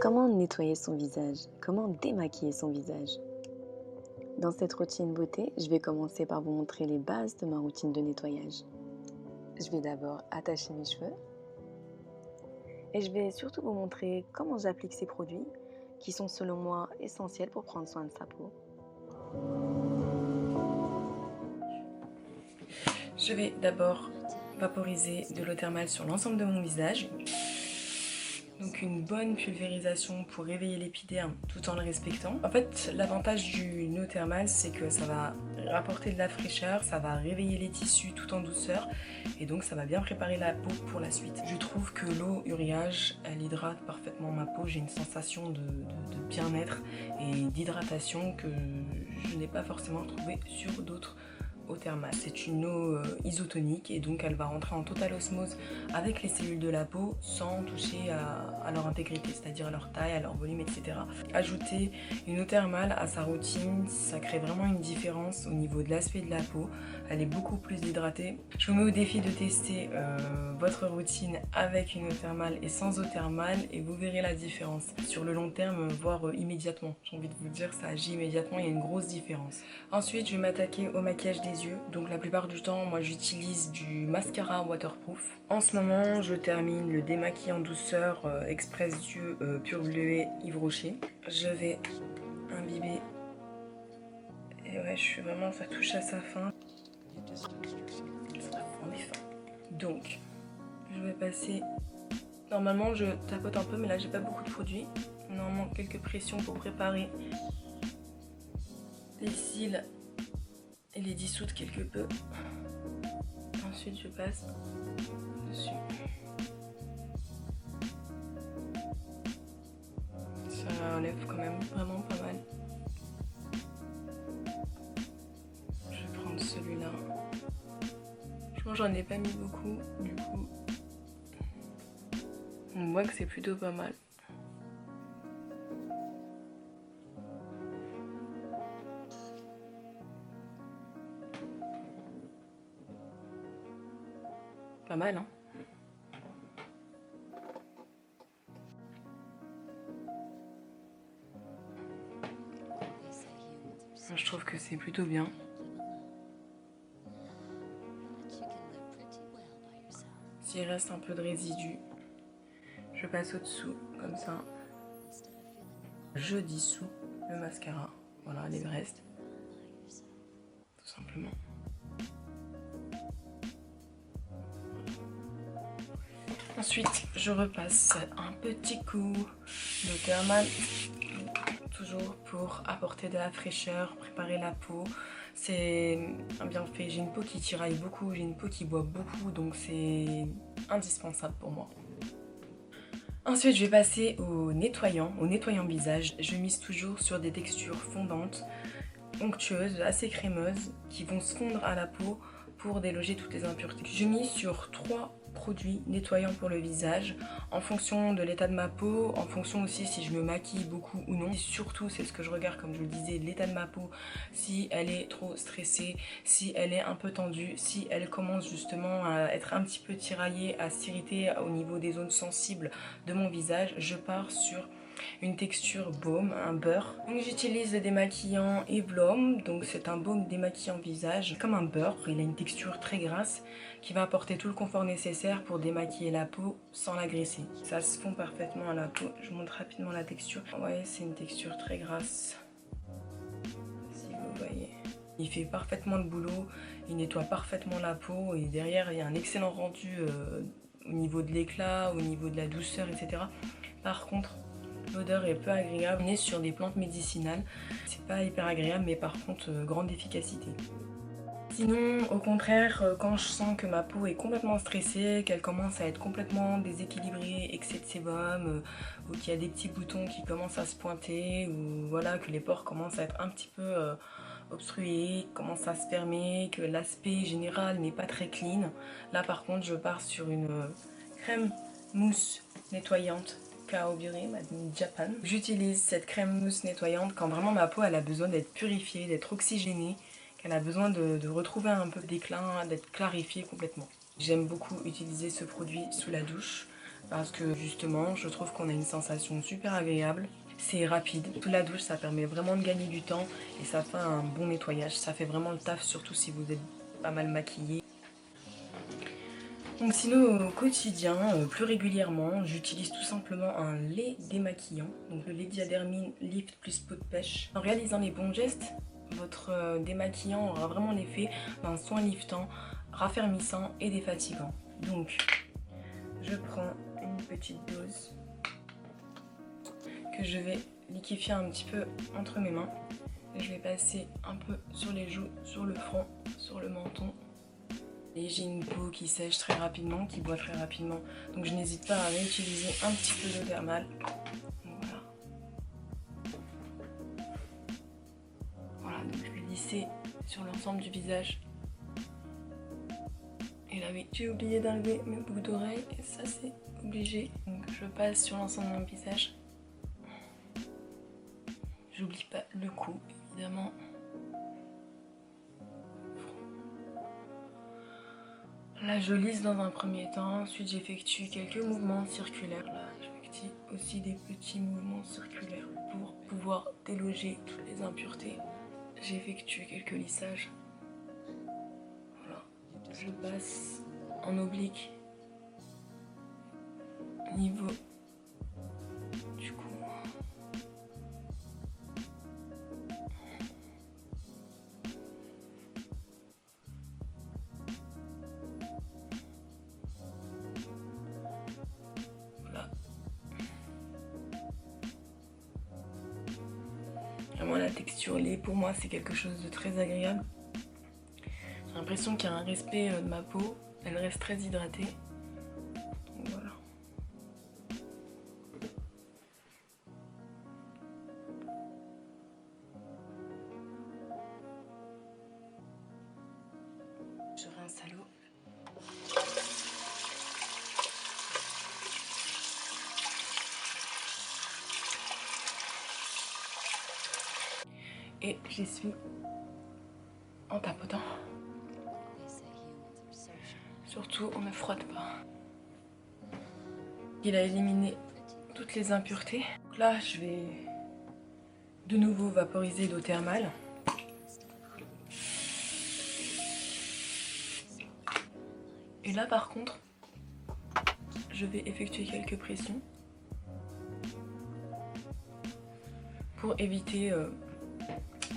Comment nettoyer son visage? Comment démaquiller son visage? Dans cette routine beauté, je vais commencer par vous montrer les bases de ma routine de nettoyage. Je vais d'abord attacher mes cheveux et je vais surtout vous montrer comment j'applique ces produits qui sont selon moi essentiels pour prendre soin de sa peau. Je vais d'abord vaporiser de l'eau thermale sur l'ensemble de mon visage. Donc une bonne pulvérisation pour réveiller l'épiderme tout en le respectant. En fait, l'avantage d'une eau thermale, c'est que ça va rapporter de la fraîcheur, ça va réveiller les tissus tout en douceur et donc ça va bien préparer la peau pour la suite. Je trouve que l'eau uriage, elle hydrate parfaitement ma peau. J'ai une sensation de bien-être et d'hydratation que je n'ai pas forcément retrouvée sur d'autres eau thermale. C'est une eau isotonique et donc elle va rentrer en totale osmose avec les cellules de la peau sans toucher à leur intégrité, c'est-à-dire à leur taille, à leur volume, etc. Ajouter une eau thermale à sa routine, ça crée vraiment une différence au niveau de l'aspect de la peau. Elle est beaucoup plus hydratée. Je vous mets au défi de tester votre routine avec une eau thermale et sans eau thermale et vous verrez la différence. Sur le long terme, voire immédiatement. J'ai envie de vous dire, ça agit immédiatement, il y a une grosse différence. Ensuite, je vais m'attaquer au maquillage des yeux. Donc la plupart du temps, moi j'utilise du mascara waterproof. En ce moment, je termine le démaquillant douceur Express Yeux Pur Bleuet Yves Rocher. Je vais imbiber. Et ouais, je suis vraiment, ça touche à sa fin. On est fin. Donc, je vais passer. Normalement, je tapote un peu, mais là, j'ai pas beaucoup de produits. Normalement, quelques pressions pour préparer les cils et les dissoudre quelque peu. Ensuite, je passe dessus. Ça enlève quand même vraiment pas mal. Je vais prendre celui-là. Franchement, j'en ai pas mis beaucoup, du coup, on voit que c'est plutôt pas mal. Pas mal, hein? Je trouve que c'est plutôt bien. S'il reste un peu de résidu, je passe au-dessous, comme ça. Je dissous le mascara. Voilà, les restes. Tout simplement. Ensuite, je repasse un petit coup de thermal, toujours pour apporter de la fraîcheur, préparer la peau. C'est un bienfait. J'ai une peau qui tiraille beaucoup, j'ai une peau qui boit beaucoup, donc c'est indispensable pour moi. Ensuite, je vais passer au nettoyant visage. Je mise toujours sur des textures fondantes, onctueuses, assez crémeuses, qui vont se fondre à la peau pour déloger toutes les impuretés. Je mise sur 3 produits nettoyants pour le visage en fonction de l'état de ma peau, en fonction aussi si je me maquille beaucoup ou non. Et surtout, c'est ce que je regarde, comme je le disais, l'état de ma peau, si elle est trop stressée, si elle est un peu tendue, si elle commence justement à être un petit peu tiraillée, à s'irriter au niveau des zones sensibles de mon visage. Je pars sur une texture baume, un beurre. Donc j'utilise le démaquillant Eve Lom, donc c'est un baume démaquillant visage, comme un beurre. Il a une texture très grasse qui va apporter tout le confort nécessaire pour démaquiller la peau sans l'agresser. Ça se fond parfaitement à la peau. Je vous montre rapidement la texture. Vous voyez, c'est une texture très grasse, si vous voyez. Il fait parfaitement le boulot, il nettoie parfaitement la peau et derrière il y a un excellent rendu au niveau de l'éclat, au niveau de la douceur, etc. Par contre, l'odeur est peu agréable. On est sur des plantes médicinales. C'est pas hyper agréable, mais par contre, grande efficacité. Sinon, au contraire, quand je sens que ma peau est complètement stressée, qu'elle commence à être complètement déséquilibrée, excès de sébum, ou qu'il y a des petits boutons qui commencent à se pointer, ou voilà, que les pores commencent à être un petit peu obstrués, commencent à se fermer, que l'aspect général n'est pas très clean, là par contre, je pars sur une crème mousse nettoyante Kaobiri Made in Japan. J'utilise cette crème mousse nettoyante quand vraiment ma peau elle a besoin d'être purifiée, d'être oxygénée, qu'elle a besoin de retrouver un peu d'éclat, d'être clarifiée complètement. J'aime beaucoup utiliser ce produit sous la douche parce que justement je trouve qu'on a une sensation super agréable. C'est rapide, sous la douche ça permet vraiment de gagner du temps et ça fait un bon nettoyage, ça fait vraiment le taf surtout si vous êtes pas mal maquillé. Donc sinon au quotidien, plus régulièrement, j'utilise tout simplement un lait démaquillant, donc le lait Diadermine Lift plus peau de pêche. En réalisant les bons gestes, votre démaquillant aura vraiment l'effet d'un soin liftant, raffermissant et défatigant. Donc je prends une petite dose que je vais liquéfier un petit peu entre mes mains. Et je vais passer un peu sur les joues, sur le front, sur le menton. Et j'ai une peau qui sèche très rapidement, qui boit très rapidement. Donc je n'hésite pas à réutiliser un petit peu d'eau thermale. Voilà. Voilà, donc je vais lisser sur l'ensemble du visage. Et là oui, j'ai oublié d'enlever mes boucles d'oreilles. Et ça c'est obligé. Donc je passe sur l'ensemble de mon visage. J'oublie pas le cou, évidemment. Là, je lisse dans un premier temps. Ensuite, j'effectue quelques mouvements circulaires. Là, j'effectue aussi des petits mouvements circulaires pour pouvoir déloger toutes les impuretés. J'effectue quelques lissages. Voilà. Je passe en oblique au niveau du cou. Vraiment la texture lait pour moi c'est quelque chose de très agréable. J'ai l'impression qu'il y a un respect de ma peau, elle reste très hydratée. Donc voilà. Je rince à l'eau. Et j'essuie en tapotant. Surtout, on ne frotte pas. Il a éliminé toutes les impuretés. Donc là, je vais de nouveau vaporiser l'eau thermale. Et là, par contre, je vais effectuer quelques pressions pour éviter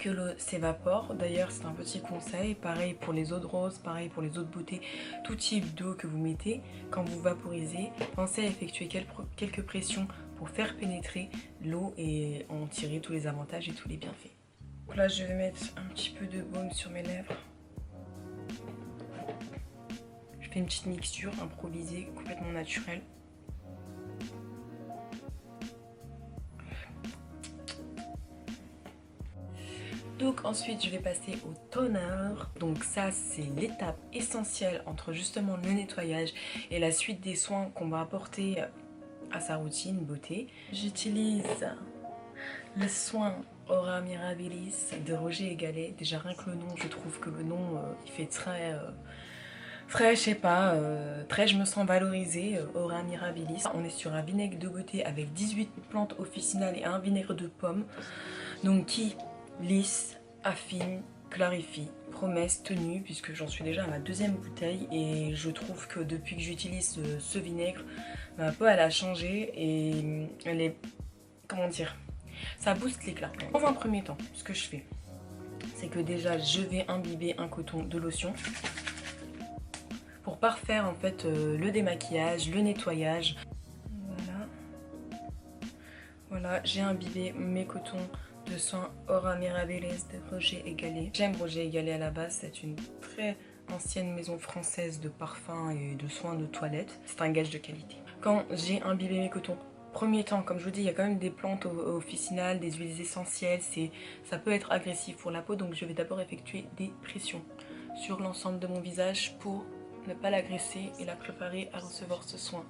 que l'eau s'évapore. D'ailleurs, c'est un petit conseil, pareil pour les eaux de rose, pareil pour les eaux de beauté, tout type d'eau que vous mettez, quand vous vaporisez, pensez à effectuer quelques pressions pour faire pénétrer l'eau et en tirer tous les avantages et tous les bienfaits. Donc là, je vais mettre un petit peu de baume sur mes lèvres. Je fais une petite mixture improvisée, complètement naturelle. Donc ensuite je vais passer au toner. Donc ça c'est l'étape essentielle entre justement le nettoyage et la suite des soins qu'on va apporter à sa routine beauté. J'utilise le soin Aura Mirabilis de Roger et Gallet. Déjà rien que le nom, je trouve que le nom il fait très... je sais pas, très je me sens valorisée, Aura Mirabilis. On est sur un vinaigre de beauté avec 18 plantes officinales et un vinaigre de pomme. Donc qui lisse, affine, clarifie, promesse tenue, puisque j'en suis déjà à ma deuxième bouteille et je trouve que depuis que j'utilise ce vinaigre, ma peau elle a changé et elle est, comment dire, ça booste l'éclat. Dans un premier temps, ce que je fais, c'est que déjà je vais imbiber un coton de lotion pour parfaire en fait le démaquillage, le nettoyage. Voilà, j'ai imbibé mes cotons de soin Aura Mirabilis de Roger et Gallet. J'aime Roger et Gallet à la base, c'est une très ancienne maison française de parfums et de soins de toilette. C'est un gage de qualité. Quand j'ai imbibé mes cotons, premier temps, comme je vous dis, il y a quand même des plantes officinales, des huiles essentielles, ça peut être agressif pour la peau, donc je vais d'abord effectuer des pressions sur l'ensemble de mon visage pour ne pas l'agresser et la préparer à recevoir ce soin.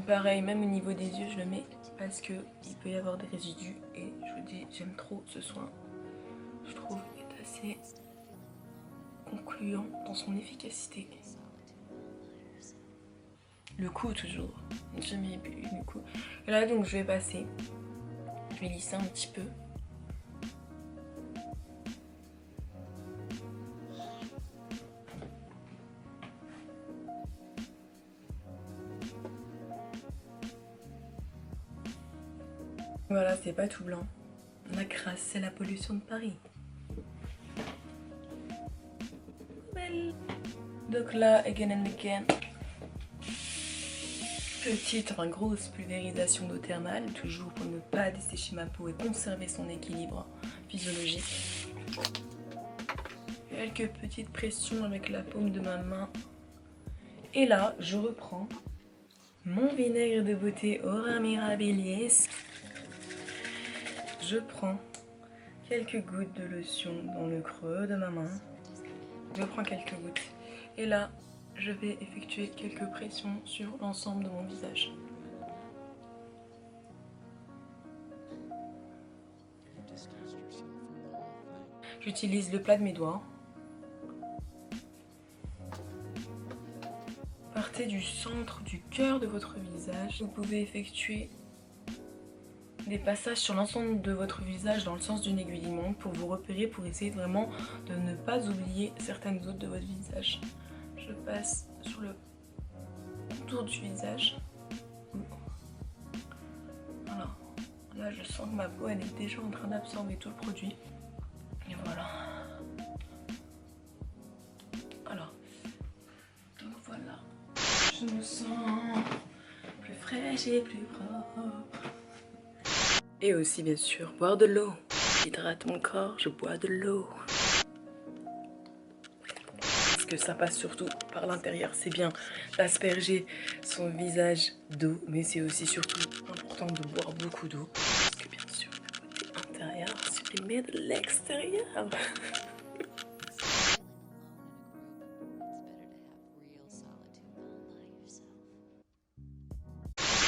Pareil, même au niveau des yeux, je le mets parce qu'il peut y avoir des résidus et je vous dis, j'aime trop ce soin. Je trouve qu'il est assez concluant dans son efficacité. le cou toujours. Jamais le cou. Et là donc je vais passer. Je vais lisser un petit peu. Voilà, c'est pas tout blanc. La crasse, c'est la pollution de Paris. Belle. Donc là, again and again. Petite, enfin grosse pulvérisation d'eau thermale, toujours pour ne pas dessécher ma peau et conserver son équilibre physiologique. Quelques petites pressions avec la paume de ma main. Et là, je reprends mon vinaigre de beauté Aura Mirabilis. Je prends quelques gouttes de lotion dans le creux de ma main. Je prends quelques gouttes. Et là, je vais effectuer quelques pressions sur l'ensemble de mon visage. J'utilise le plat de mes doigts. Partez du centre, du cœur de votre visage. Vous pouvez effectuer des passages sur l'ensemble de votre visage dans le sens d'une aiguille du montre pour vous repérer, pour essayer vraiment de ne pas oublier certaines zones de votre visage. Je passe sur le contour du visage. Voilà. Là, je sens que ma peau elle est déjà en train d'absorber tout le produit. Et voilà. Alors, donc voilà. Je me sens plus fraîche et plus propre. Et aussi bien sûr boire de l'eau. J'hydrate mon corps, je bois de l'eau. Parce que ça passe surtout par l'intérieur. C'est bien d'asperger son visage d'eau, mais c'est aussi surtout important de boire beaucoup d'eau. Parce que bien sûr, le côté intérieur supprimé de l'extérieur.